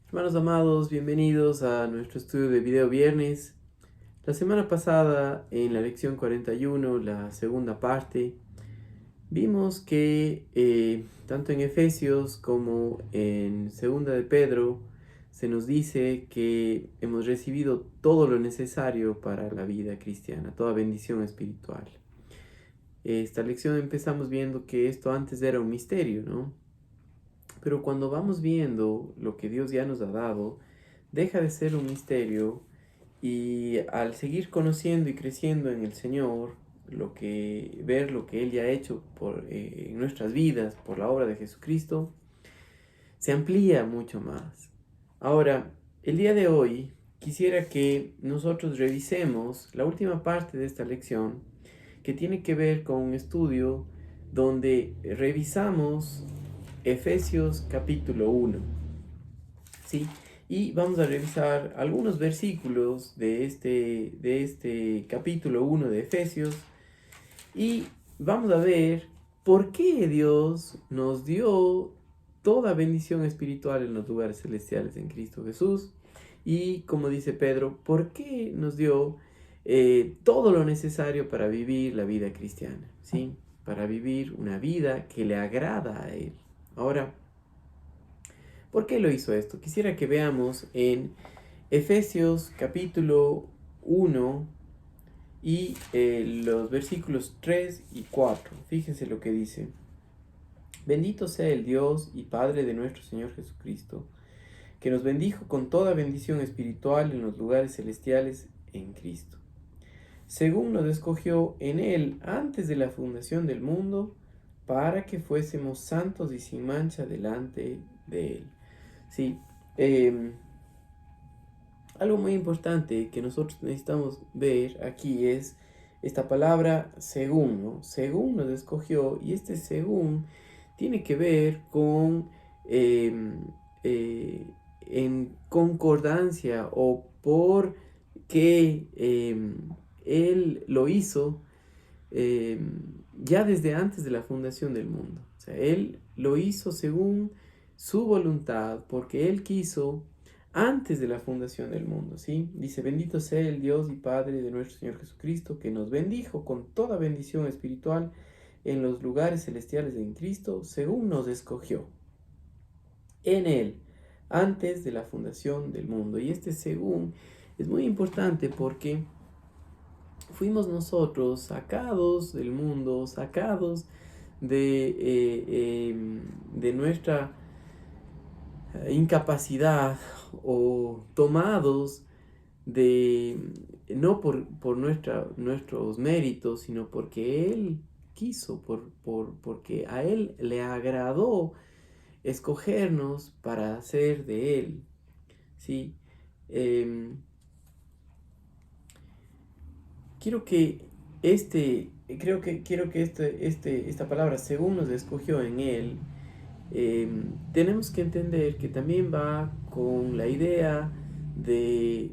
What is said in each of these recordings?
Hermanos amados, bienvenidos a nuestro estudio de video viernes. La semana pasada, en la lección 41, la segunda parte, vimos que tanto en Efesios como en segunda de Pedro se nos dice que hemos recibido todo lo necesario para la vida cristiana, toda bendición espiritual. Esta lección empezamos viendo que esto antes era un misterio, ¿no? Pero cuando vamos viendo lo que Dios ya nos ha dado, deja de ser un misterio y al seguir conociendo y creciendo en el Señor, ver lo que Él ya ha hecho en nuestras vidas por la obra de Jesucristo, se amplía mucho más. Ahora, el día de hoy quisiera que nosotros revisemos la última parte de esta lección que tiene que ver con un estudio donde revisamos Efesios capítulo 1, ¿sí? Y vamos a revisar algunos versículos de este capítulo 1 de Efesios y vamos a ver por qué Dios nos dio toda bendición espiritual en los lugares celestiales en Cristo Jesús. Y como dice Pedro, por qué nos dio todo lo necesario para vivir la vida cristiana, ¿sí? Para vivir una vida que le agrada a Él. Ahora, ¿por qué lo hizo esto? Quisiera que veamos en Efesios capítulo 1 y los versículos 3 y 4. Fíjense lo que dice. Bendito sea el Dios y Padre de nuestro Señor Jesucristo, que nos bendijo con toda bendición espiritual en los lugares celestiales en Cristo, según nos escogió en Él antes de la fundación del mundo, para que fuésemos santos y sin mancha delante de Él. Sí, algo muy importante que nosotros necesitamos ver aquí es esta palabra según, ¿no? Según nos escogió, y este según tiene que ver con eh, en concordancia o por que Él lo hizo ya desde antes de la fundación del mundo. O sea, Él lo hizo según su voluntad, porque Él quiso antes de la fundación del mundo, ¿sí? Dice, bendito sea el Dios y Padre de nuestro Señor Jesucristo, que nos bendijo con toda bendición espiritual en los lugares celestiales en Cristo, según nos escogió en Él, antes de la fundación del mundo. Y este según es muy importante porque fuimos nosotros sacados del mundo, sacados de nuestra incapacidad o tomados de no por nuestros méritos, sino porque Él quiso, porque a Él le agradó escogernos para ser de Él, ¿sí? Em, quiero que esta palabra, según nos escogió en Él, tenemos que entender que también va con la idea de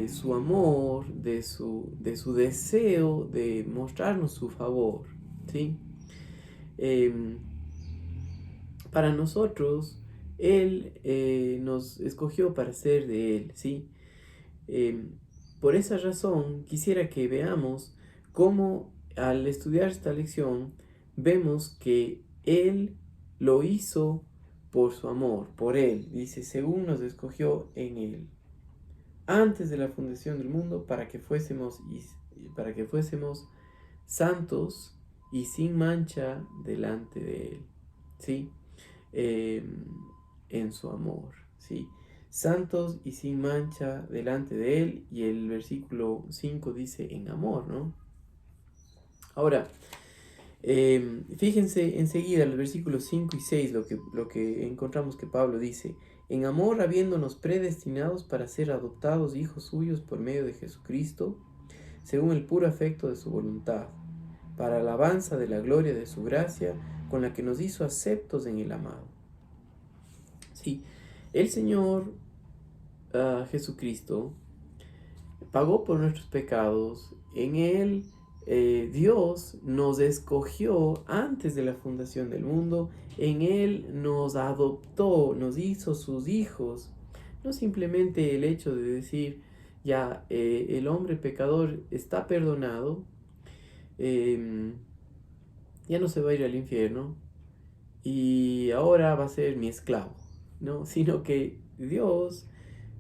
su amor, de su deseo de mostrarnos su favor, ¿sí? Em, para nosotros, Él nos escogió para ser de Él, ¿sí? Em, por esa razón, quisiera que veamos cómo al estudiar esta lección, vemos que Él lo hizo por su amor, por Él. Dice, según nos escogió en Él, antes de la fundación del mundo, para que fuésemos santos y sin mancha delante de Él, ¿sí? Em, en su amor, ¿sí? Santos y sin mancha delante de Él, y el versículo 5 dice en amor, ¿no? Ahora, fíjense enseguida los versículos 5 y 6 lo que encontramos que Pablo dice, en amor habiéndonos predestinados para ser adoptados hijos suyos por medio de Jesucristo, según el puro afecto de su voluntad, para alabanza de la gloria de su gracia, con la que nos hizo aceptos en el amado. Sí, el Señor Jesucristo pagó por nuestros pecados. En Él Dios nos escogió antes de la fundación del mundo. En Él nos adoptó, nos hizo sus hijos No simplemente el hecho de decir, ya, el hombre pecador está perdonado, em, ya no se va a ir al infierno y ahora va a ser mi esclavo, ¿no? Sino que Dios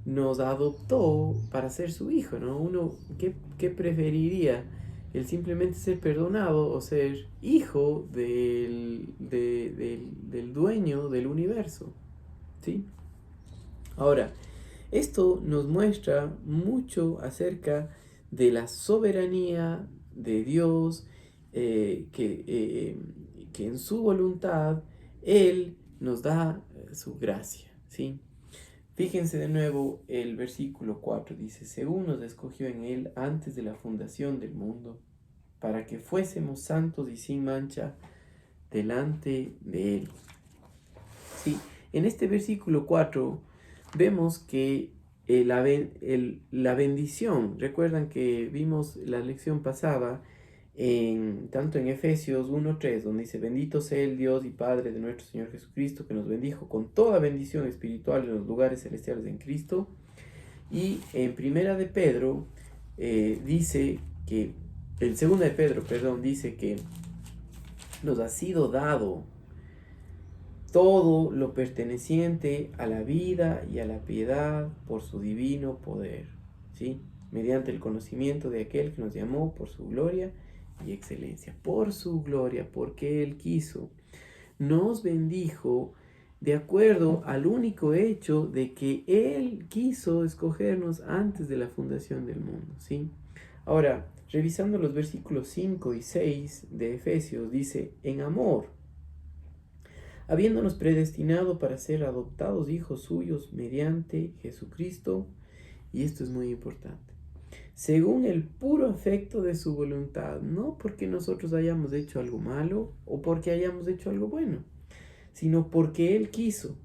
nos adoptó para ser su hijo, ¿no? Uno, ¿qué preferiría? ¿El simplemente ser perdonado o ser hijo del dueño del universo? ¿Sí? Ahora, esto nos muestra mucho acerca de la soberanía de Dios, que en su voluntad Él nos da su gracia, ¿sí? Fíjense de nuevo el versículo 4, dice, según nos escogió en Él antes de la fundación del mundo, para que fuésemos santos y sin mancha delante de Él. Sí, en este versículo 4 vemos que la bendición, recuerdan que vimos la lección pasada, tanto en Efesios 1:3, donde dice, bendito sea el Dios y Padre de nuestro Señor Jesucristo, que nos bendijo con toda bendición espiritual en los lugares celestiales en Cristo. Y en Primera de Pedro dice que, en Segunda de Pedro, perdón, dice que nos ha sido dado todo lo perteneciente a la vida y a la piedad por su divino poder, ¿sí? Mediante el conocimiento de aquel que nos llamó por su gloria y excelencia, por su gloria, porque Él quiso, nos bendijo de acuerdo al único hecho de que Él quiso escogernos antes de la fundación del mundo, ¿sí? Ahora, revisando los versículos 5 y 6 de Efesios, dice, en amor, habiéndonos predestinado para ser adoptados hijos suyos mediante Jesucristo, y esto es muy importante, según el puro afecto de su voluntad, no porque nosotros hayamos hecho algo malo o porque hayamos hecho algo bueno, sino porque Él quiso.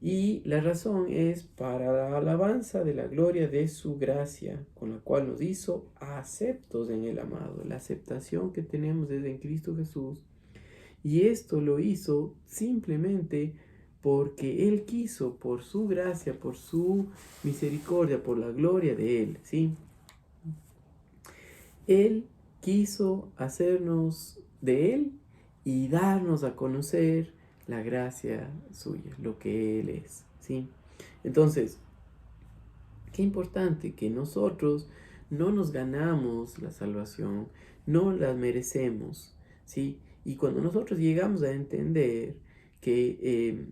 Y la razón es para la alabanza de la gloria de su gracia, con la cual nos hizo aceptos en el amado. La aceptación que tenemos es en Cristo Jesús. Y esto lo hizo simplemente porque Él quiso, por su gracia, por su misericordia, por la gloria de Él, ¿sí? Él quiso hacernos de Él y darnos a conocer la gracia suya, lo que Él es, ¿sí? Entonces, qué importante que nosotros no nos ganamos la salvación, no la merecemos, ¿sí? Y cuando nosotros llegamos a entender que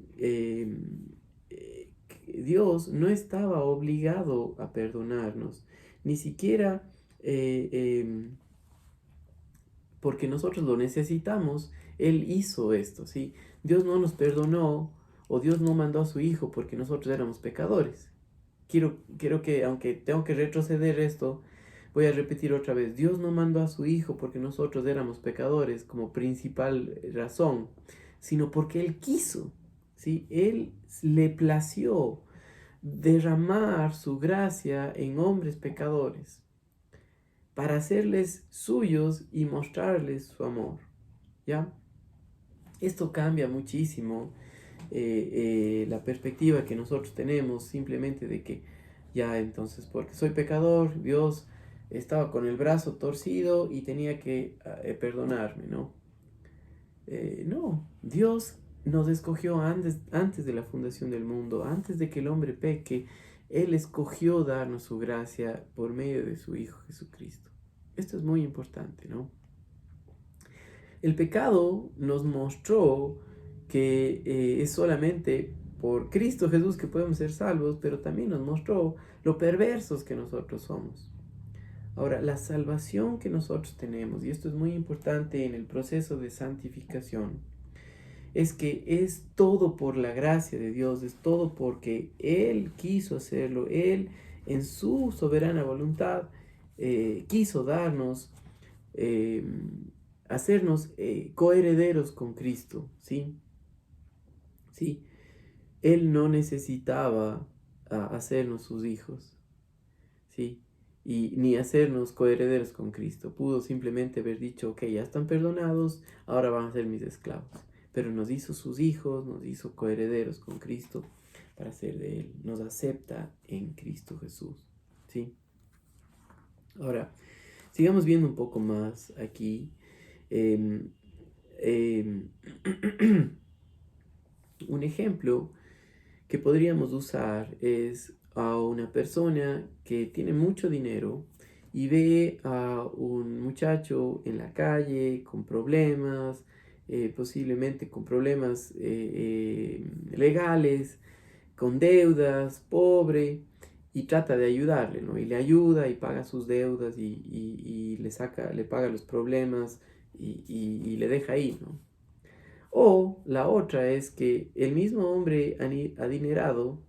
Dios no estaba obligado a perdonarnos, ni siquiera eh, eh, porque nosotros lo necesitamos, Él hizo esto, ¿sí? Dios no nos perdonó o Dios no mandó a su Hijo porque nosotros éramos pecadores. Quiero que, aunque tengo que retroceder esto, voy a repetir otra vez. Dios no mandó a su Hijo porque nosotros éramos pecadores como principal razón, sino porque Él quiso, ¿sí? Él le plació derramar su gracia en hombres pecadores para hacerles suyos y mostrarles su amor, ¿ya? Esto cambia muchísimo la perspectiva que nosotros tenemos simplemente de que ya entonces porque soy pecador, Dios estaba con el brazo torcido y tenía que perdonarme, ¿no? No, Dios nos escogió antes de la fundación del mundo, antes de que el hombre peque, Él escogió darnos su gracia por medio de su Hijo Jesucristo. Esto es muy importante, ¿no? El pecado nos mostró que es solamente por Cristo Jesús que podemos ser salvos, pero también nos mostró lo perversos que nosotros somos. Ahora, la salvación que nosotros tenemos, y esto es muy importante en el proceso de santificación, es que es todo por la gracia de Dios, es todo porque Él quiso hacerlo, Él en su soberana voluntad quiso darnos eh, hacernos coherederos con Cristo, ¿sí? ¿Sí? Él no necesitaba hacernos sus hijos, ¿sí? Y ni hacernos coherederos con Cristo. Pudo simplemente haber dicho, ok, ya están perdonados, ahora van a ser mis esclavos. Pero nos hizo sus hijos, nos hizo coherederos con Cristo, para ser de Él, nos acepta en Cristo Jesús, ¿sí? Ahora, sigamos viendo un poco más aquí. em, em, un ejemplo que podríamos usar es a una persona que tiene mucho dinero y ve a un muchacho en la calle con problemas, posiblemente con problemas legales, con deudas, pobre, y trata de ayudarle, ¿no? Y le ayuda y paga sus deudas y le paga los problemas y le deja ahí, ¿no? O la otra es que el mismo hombre adinerado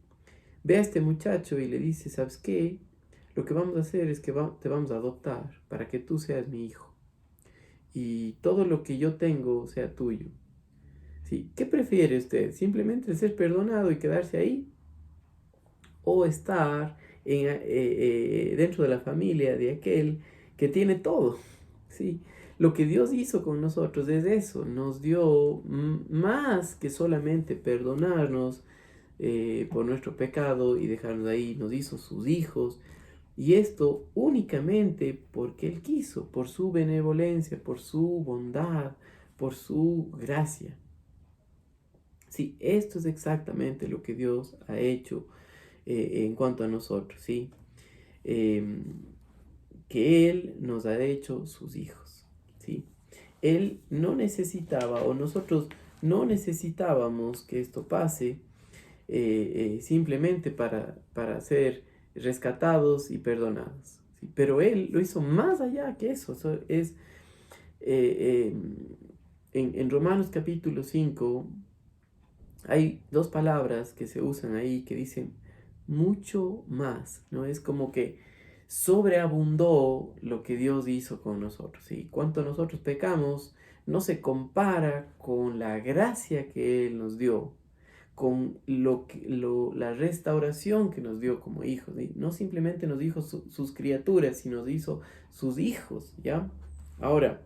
ve a este muchacho y le dice, ¿sabes qué? Lo que vamos a hacer es que te vamos a adoptar para que tú seas mi hijo y todo lo que yo tengo sea tuyo. ¿Sí? ¿Qué prefiere usted? ¿Simplemente ser perdonado y quedarse ahí? ¿O estar dentro de la familia de aquel que tiene todo? ¿Sí? Lo que Dios hizo con nosotros es eso, nos dio más que solamente perdonarnos por nuestro pecado y dejarnos ahí, nos hizo sus hijos. Y esto únicamente porque Él quiso, por su benevolencia, por su bondad, por su gracia. Sí, esto es exactamente lo que Dios ha hecho en cuanto a nosotros, ¿sí? Em, que Él nos ha hecho sus hijos, ¿sí? Él no necesitaba, o nosotros no necesitábamos que esto pase simplemente para ser rescatados y perdonados, ¿sí? Pero Él lo hizo más allá que eso. Eso es, eh, en Romanos capítulo 5 hay dos palabras que se usan ahí que dicen mucho más, ¿no? Es como que sobreabundó lo que Dios hizo con nosotros, ¿sí? Cuanto nosotros pecamos no se compara con la gracia que Él nos dio, con la restauración que nos dio como hijos, ¿sí? No simplemente nos dijo sus criaturas, sino nos hizo sus hijos, ¿ya? Ahora,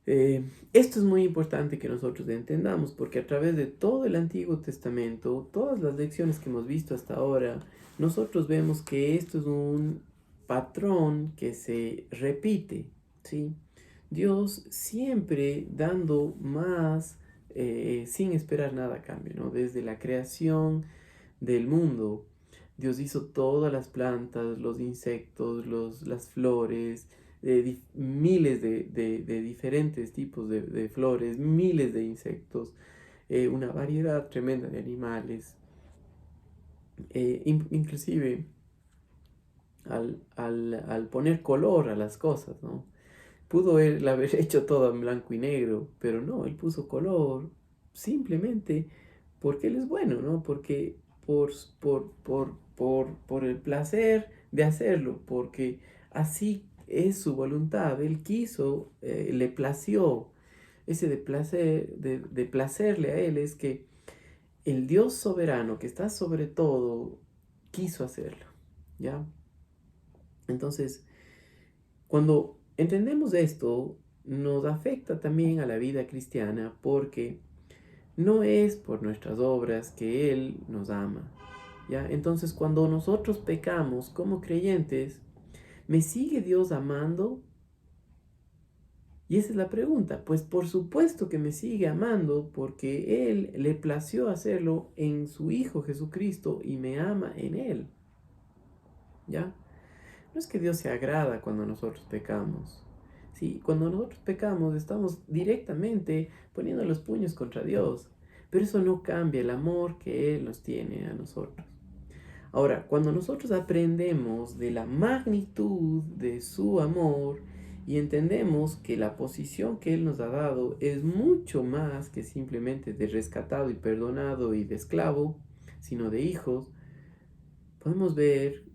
esto es muy importante que nosotros entendamos porque a través de todo el Antiguo Testamento, todas las lecciones que hemos visto hasta ahora, nosotros vemos que esto es un patrón que se repite, ¿sí? Dios siempre dando más sin esperar nada a cambio, ¿no? Desde la creación del mundo, Dios hizo todas las plantas, los insectos, las flores, miles de diferentes tipos de flores, miles de insectos, una variedad tremenda de animales. Inclusive al poner color a las cosas, ¿no? Pudo él haber hecho todo en blanco y negro, pero no, él puso color simplemente porque él es bueno, ¿no? Porque por, por el placer de hacerlo, porque así es su voluntad, él quiso, le plació. Ese de placerle a él es que el Dios soberano que está sobre todo quiso hacerlo, ¿ya? Entonces, cuando entendemos esto, nos afecta también a la vida cristiana porque no es por nuestras obras que Él nos ama, ¿ya? Entonces, cuando nosotros pecamos como creyentes, ¿me sigue Dios amando? Y esa es la pregunta. Pues por supuesto que me sigue amando porque Él le plació hacerlo en su Hijo Jesucristo y me ama en Él, ¿ya? No es que Dios se agrada cuando nosotros pecamos. Sí, cuando nosotros pecamos estamos directamente poniendo los puños contra Dios. Pero eso no cambia el amor que Él nos tiene a nosotros. Ahora, cuando nosotros aprendemos de la magnitud de su amor y entendemos que la posición que Él nos ha dado es mucho más que simplemente de rescatado y perdonado y de esclavo, sino de hijos, podemos ver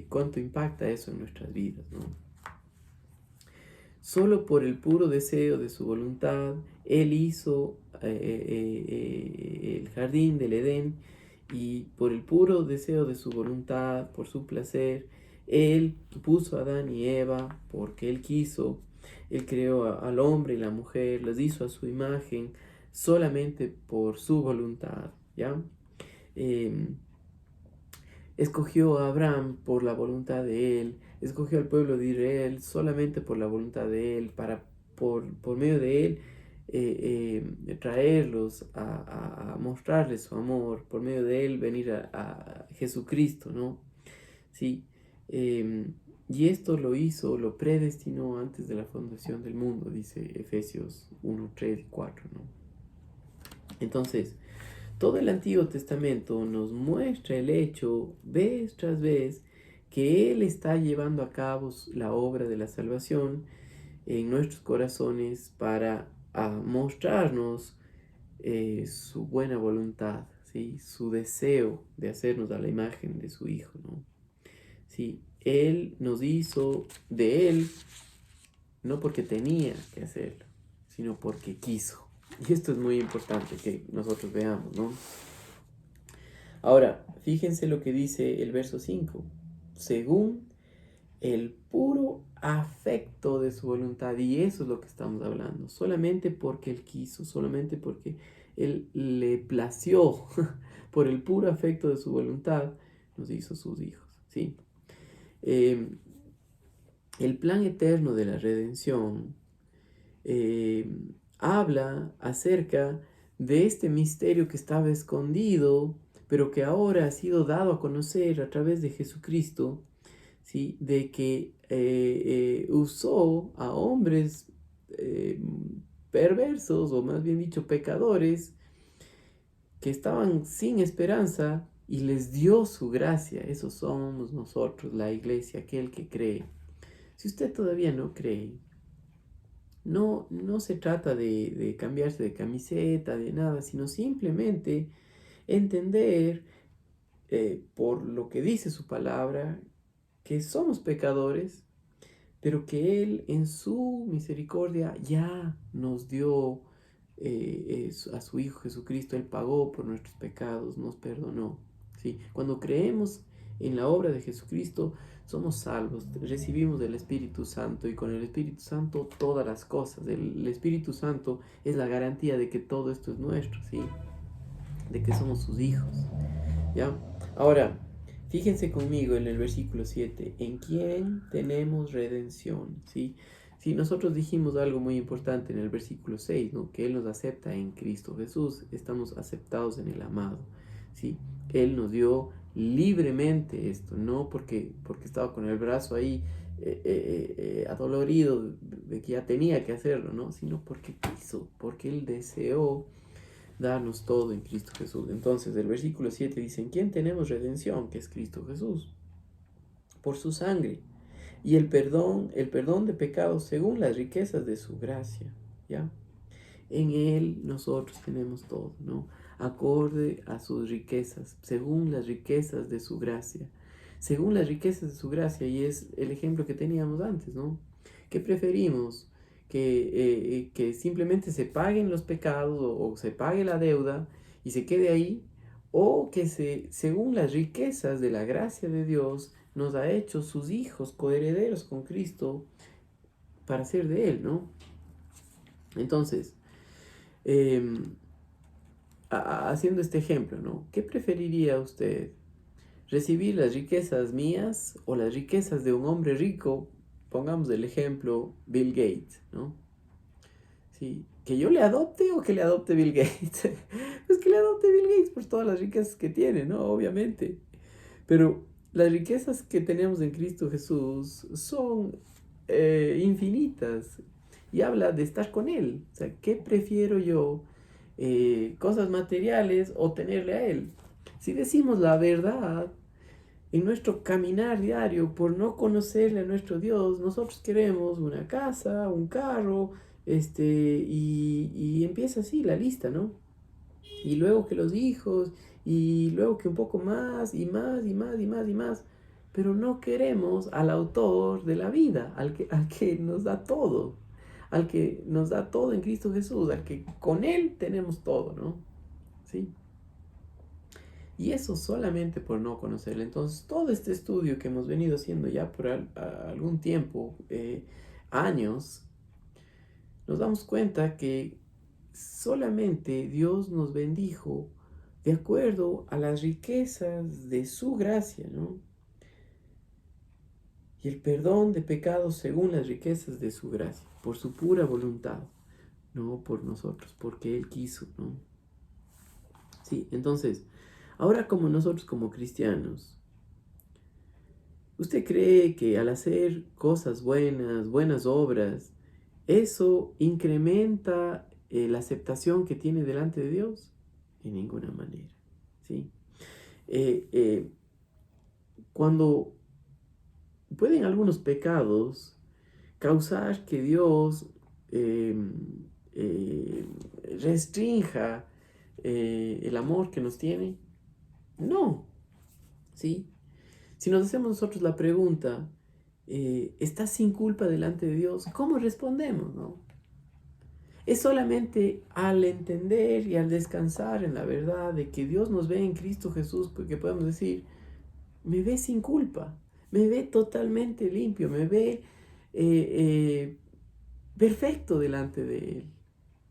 cuánto impacta eso en nuestras vidas, ¿no? Solo por el puro deseo de su voluntad, Él hizo el jardín del Edén y por el puro deseo de su voluntad, por su placer, Él puso a Adán y Eva porque Él quiso. Él creó al hombre y la mujer, los hizo a su imagen, solamente por su voluntad, ¿ya? Em, Escogió a Abraham por la voluntad de él, escogió al pueblo de Israel solamente por la voluntad de él, para por medio de él traerlos a mostrarles su amor, por medio de él venir a Jesucristo, ¿no? Sí. Y esto lo hizo, lo predestinó antes de la fundación del mundo, dice Efesios 1, 3 y 4, ¿no? Entonces, todo el Antiguo Testamento nos muestra el hecho, vez tras vez, que Él está llevando a cabo la obra de la salvación en nuestros corazones para mostrarnos su buena voluntad, ¿sí? Su deseo de hacernos a la imagen de su Hijo, ¿no? ¿Sí? Él nos hizo de Él no porque tenía que hacerlo, sino porque quiso. Y esto es muy importante que nosotros veamos, ¿no? Ahora, fíjense lo que dice el verso 5. Según el puro afecto de su voluntad. Y eso es lo que estamos hablando. Solamente porque Él quiso, solamente porque Él le plació, por el puro afecto de su voluntad, nos hizo sus hijos, ¿sí? Eh, el plan eterno de la redención eh, habla acerca de este misterio que estaba escondido, pero que ahora ha sido dado a conocer a través de Jesucristo, ¿sí? De que usó a hombres eh, perversos, o más bien dicho, pecadores, que estaban sin esperanza y les dio su gracia. Eso somos nosotros, la iglesia, aquel que cree. Si usted todavía no cree, no se trata de cambiarse de camiseta, de nada, sino simplemente entender por lo que dice su palabra que somos pecadores, pero que Él en su misericordia ya nos dio a su Hijo Jesucristo. Él pagó por nuestros pecados, nos perdonó. ¿Sí? Cuando creemos en la obra de Jesucristo, somos salvos, recibimos el Espíritu Santo, y con el Espíritu Santo todas las cosas. El Espíritu Santo es la garantía de que todo esto es nuestro, ¿sí? De que somos sus hijos, ¿ya? Ahora, fíjense conmigo en el versículo 7, en quién tenemos redención, ¿sí? Sí, nosotros dijimos algo muy importante en el versículo 6, ¿no? Que Él nos acepta en Cristo Jesús, estamos aceptados en el amado, ¿sí? Él nos dio libremente esto, no porque estaba con el brazo ahí adolorido de que ya tenía que hacerlo, ¿no? Sino porque quiso, porque Él deseó darnos todo en Cristo Jesús. Entonces, el versículo 7 dice, ¿en quién tenemos redención? Que es Cristo Jesús, por su sangre, y el perdón de pecados según las riquezas de su gracia, ¿ya? En Él nosotros tenemos todo, ¿no? Acorde a sus riquezas, según las riquezas de su gracia, según las riquezas de su gracia, y es el ejemplo que teníamos antes, ¿no? ¿Qué preferimos? Que simplemente se paguen los pecados o se pague la deuda y se quede ahí, o que según las riquezas de la gracia de Dios nos ha hecho sus hijos, coherederos con Cristo, para ser de Él, ¿no? Entonces, em, haciendo este ejemplo, ¿no? ¿Qué preferiría usted? ¿Recibir las riquezas mías o las riquezas de un hombre rico? Pongamos el ejemplo Bill Gates, ¿no? Sí, ¿que yo le adopte o que le adopte Bill Gates? Pues que le adopte Bill Gates por todas las riquezas que tiene, ¿no? Obviamente. Pero las riquezas que tenemos en Cristo Jesús son infinitas, y habla de estar con Él. O sea, ¿qué prefiero yo? ¿Cosas materiales o tenerle a Él? Si decimos la verdad en nuestro caminar diario por no conocerle a nuestro Dios, nosotros queremos una casa, un carro, y empieza así la lista, ¿no? Y luego que los hijos, y luego que un poco más, y más, y más, y más, y más. Pero no queremos al autor de la vida, al que nos da todo, al que nos da todo en Cristo Jesús, al que con Él tenemos todo, ¿no? ¿Sí? Y eso solamente por no conocerle. Entonces, todo este estudio que hemos venido haciendo ya por algún tiempo, años, nos damos cuenta que solamente Dios nos bendijo de acuerdo a las riquezas de su gracia, ¿no? Y el perdón de pecados según las riquezas de su gracia, por su pura voluntad, no por nosotros, porque Él quiso, ¿no? Sí, entonces, ahora como nosotros como cristianos, ¿usted cree que al hacer cosas buenas, buenas obras, eso incrementa la aceptación que tiene delante de Dios? En ninguna manera, ¿sí? Eh, eh, cuando pueden algunos pecados causar que Dios eh, eh, restrinja el amor que nos tiene, no, ¿sí? Si nos hacemos nosotros la pregunta, ¿estás sin culpa delante de Dios? ¿Cómo respondemos, no? Es solamente al entender y al descansar en la verdad de que Dios nos ve en Cristo Jesús, porque podemos decir, me ve sin culpa, me ve totalmente limpio, me ve eh, perfecto delante de Él.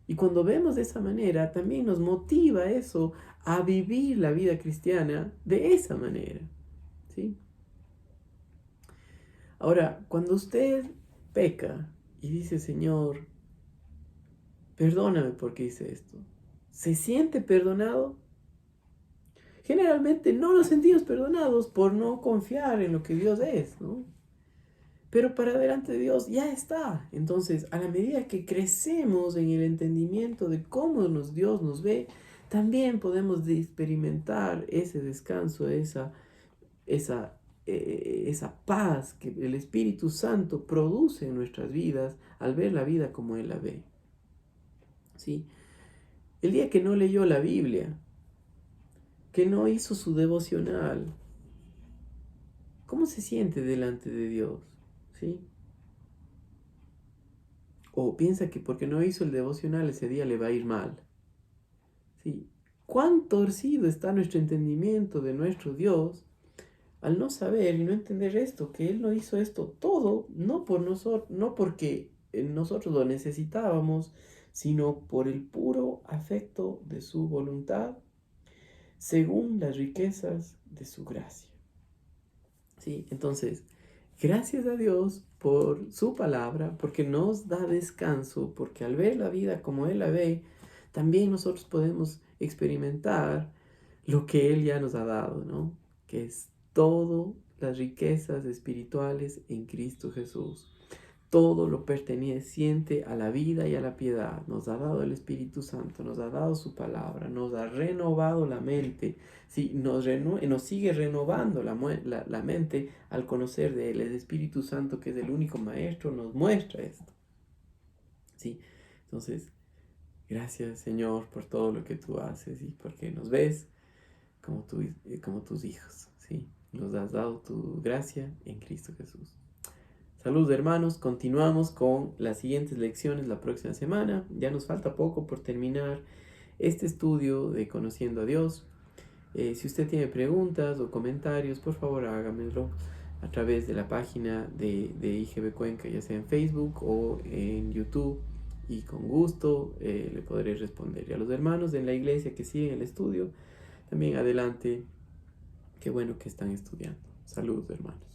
Y cuando vemos de esa manera, también nos motiva eso a vivir la vida cristiana de esa manera, ¿sí? Ahora, cuando usted peca y dice, Señor, perdóname porque hice esto, ¿se siente perdonado? Generalmente no nos sentimos perdonados por no confiar en lo que Dios es, ¿no? Pero para delante de Dios ya está. Entonces, a la medida que crecemos en el entendimiento de cómo Dios nos ve, también podemos experimentar ese descanso, esa, esa paz que el Espíritu Santo produce en nuestras vidas al ver la vida como Él la ve. ¿Sí? El día que no leyó la Biblia, que no hizo su devocional, ¿cómo se siente delante de Dios? ¿Sí? O piensa que porque no hizo el devocional ese día le va a ir mal. ¿Sí? ¿Cuán torcido está nuestro entendimiento de nuestro Dios al no saber y no entender esto, que Él no hizo esto todo, no por nosotros, no porque nosotros lo necesitábamos, sino por el puro afecto de su voluntad, según las riquezas de su gracia? ¿Sí? Entonces, gracias a Dios por su palabra, porque nos da descanso, porque al ver la vida como Él la ve, también nosotros podemos experimentar lo que Él ya nos ha dado, ¿no? Que es todo las riquezas espirituales en Cristo Jesús. Todo lo perteneciente a la vida y a la piedad. Nos ha dado el Espíritu Santo, nos ha dado su palabra, nos ha renovado la mente, ¿sí? Nos sigue renovando la mente al conocer de Él. El Espíritu Santo, que es el único maestro, nos muestra esto, ¿sí? Entonces, gracias Señor por todo lo que tú haces y porque nos ves como tus hijos, ¿sí? Nos has dado tu gracia en Cristo Jesús. Saludos hermanos, continuamos con las siguientes lecciones la próxima semana. Ya nos falta poco por terminar este estudio de Conociendo a Dios. Si usted tiene preguntas o comentarios, por favor hágamelo a través de la página de IGB Cuenca, ya sea en Facebook o en YouTube. Y con gusto le podré responder. Y a los hermanos en la iglesia que siguen el estudio, también adelante. Qué bueno que están estudiando. Saludos hermanos.